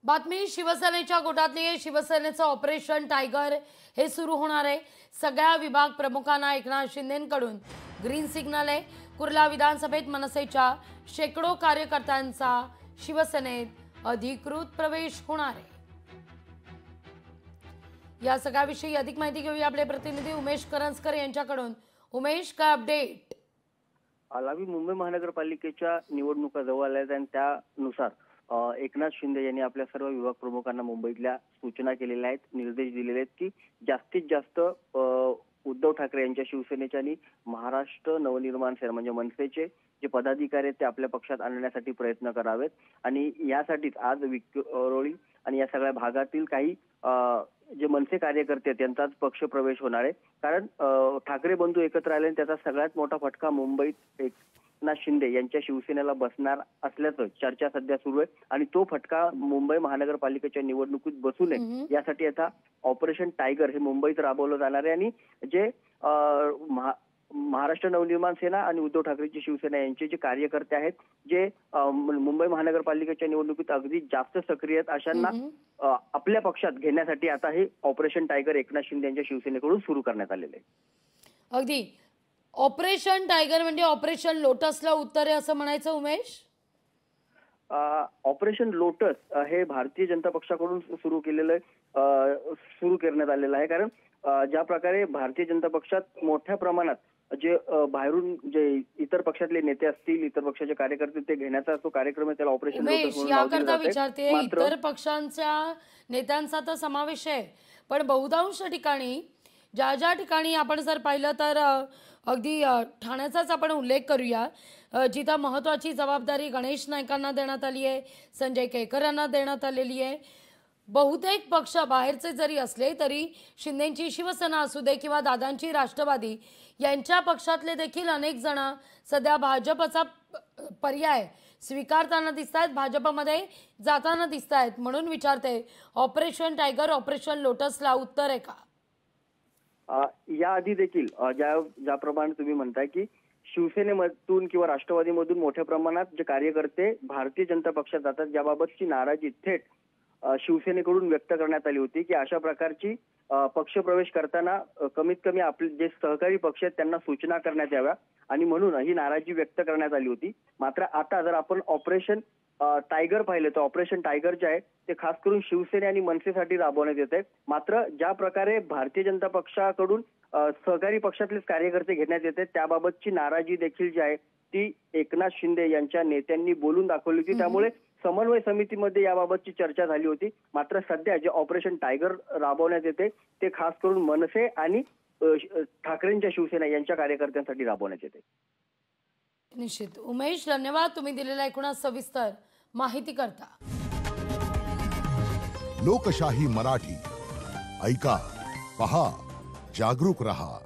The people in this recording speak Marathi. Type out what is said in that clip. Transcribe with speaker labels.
Speaker 1: बातमी शिवसेनेच्या गोटातली आहे। शिवसेनेचं ऑपरेशन टायगर हे सुरू होणार आहे। सगळ्या विभाग प्रमुखांना एकनाथ शिंदेंकडून ग्रीन सिग्नल आहे। कुर्ला विधानसभेत मनसेच्या शेकडो कार्यकर्त्यांचा शिवसेनेत अधिकृत प्रवेश होणार आहे। या सगळ्याविषयी अधिक माहिती घेऊया आपले प्रतिनिधी उमेश करंजकर यांच्याकडून। उमेश, काय अपडेट?
Speaker 2: आगामी मुंबई महानगरपालिकेच्या निवडणुका जवळ आल्या आहेत आणि त्यानुसार एकनाथ शिंदे यांनी आपल्या सर्व विभाग प्रमुखांना मुंबईतल्या सूचना केलेल्या आहेत, निर्देश दिलेले आहेत की जास्तीत जास्त उद्धव ठाकरे यांच्या शिवसेनेच्या आणि महाराष्ट्र नवनिर्माण सेना म्हणजे मनसेचे जे पदाधिकारी आहेत ते आपल्या पक्षात आणण्यासाठी प्रयत्न करावेत। आणि यासाठीच आज विक्रोळी आणि या सगळ्या भागातील काही जे मनसे कार्यकर्ते आहेत त्यांचाच पक्ष प्रवेश होणार आहे। कारण ठाकरे बंधू एकत्र आले त्याचा सगळ्यात मोठा फटका मुंबईत एकनाथ शिंदे यांच्या शिवसेनेला बसणार असल्याचं चर्चा सध्या सुरू आहे आणि तो फटका मुंबई महानगरपालिकेच्या निवडणुकीत बसू नये यासाठी आता ऑपरेशन टायगर हे मुंबईत राबवलं जाणार आहे। आणि जे महाराष्ट्र नवनिर्माण सेना आणि उद्धव ठाकरेची शिवसेना यांचे जे कार्यकर्ते आहेत जे मुंबई महानगरपालिकेच्या निवडणुकीत अगदी जास्त सक्रिय आहेत अशांना आपल्या पक्षात घेण्यासाठी आता हे ऑपरेशन टायगर एकनाथ शिंदे यांच्या शिवसेनेकडून सुरू करण्यात आलेले आहे।
Speaker 1: अगदी ऑपरेशन टायगर म्हणजे ऑपरेशन लोटसला उत्तर आहे असं म्हणायचं उमेश?
Speaker 2: ऑपरेशन लोटस हे भारतीय जनता पक्षाकडून सुरू करण्यात आलेलं आहे। कारण ज्या प्रकारे भारतीय जनता पक्षात मोठ्या प्रमाणात जे बाहेरून जे इतर पक्षातले नेते असतील, इतर पक्षाचे कार्यकर्ते ते घेण्याचा जो कार्यक्रम आहे त्याला ऑपरेशन लोटस म्हणून
Speaker 1: याकरता विचारते। इतर पक्षांच्या नेत्यांचा तर समावेश आहे, पण बहुतांश ठिकाणी ज्या ठिकाणी आपण जर पाहिलं तर अगदी ठाण्याचाच आपण उल्लेख करूया, जिथं महत्त्वाची जबाबदारी गणेश नाईकांना देण्यात आली आहे, संजय केळकर यांना देण्यात आलेली आहे। बहुतेक पक्ष बाहेरचे जरी असले तरी शिंदेची शिवसेना असू दे किंवा दादांची राष्ट्रवादी यांच्या पक्षातले देखील अनेक जण सध्या भाजपचा पर्याय स्वीकारताना दिसत आहेत, भाजपमध्ये जाताना दिसत आहेत। म्हणून विचारते, ऑपरेशन टायगर ऑपरेशन लोटसला उत्तर आहे का?
Speaker 2: याआधी देखील ज्याप्रमाणे तुम्ही म्हणताय की शिवसेनेमधून किंवा राष्ट्रवादीमधून मोठ्या प्रमाणात जे कार्यकर्ते भारतीय जनता पक्षात जातात याबाबतची नाराजी थेट शिवसेनेकडून व्यक्त करण्यात आली होती की अशा प्रकारची पक्षप्रवेश करताना कमीत कमी आपले जे सहकारी पक्ष आहेत त्यांना सूचना करण्यात याव्या आणि म्हणून ही नाराजी व्यक्त करण्यात आली होती। मात्र आता जर आपण ऑपरेशन टायगर पाहिलं तर ऑपरेशन टायगर जे आहे ते खास करून शिवसेने आणि मनसेसाठी राबवण्यात येत आहे। मात्र ज्या प्रकारे भारतीय जनता पक्षाकडून सहकारी पक्षातलेच कार्यकर्ते घेण्यात येते त्याबाबतची नाराजी देखील जी आहे ती एकनाथ शिंदे यांच्या नेत्यांनी बोलून दाखवली होती। त्यामुळे समन्वय समितीमध्ये याबाबतची चर्चा झाली होती। मात्र सध्या जे ऑपरेशन टायगर राबवण्यात येते ते खास करून मनसे आणि ठाकरेंच्या शिवसेना यांच्या कार्यकर्त्यांसाठी राबवण्यात येते।
Speaker 1: निश्चित उमेश, धन्यवाद तुम्ही दिलेल्या एकूणच सविस्तर माहिती करता।
Speaker 3: लोकशाही मराठी ऐका, पहा, जागरूक रहा।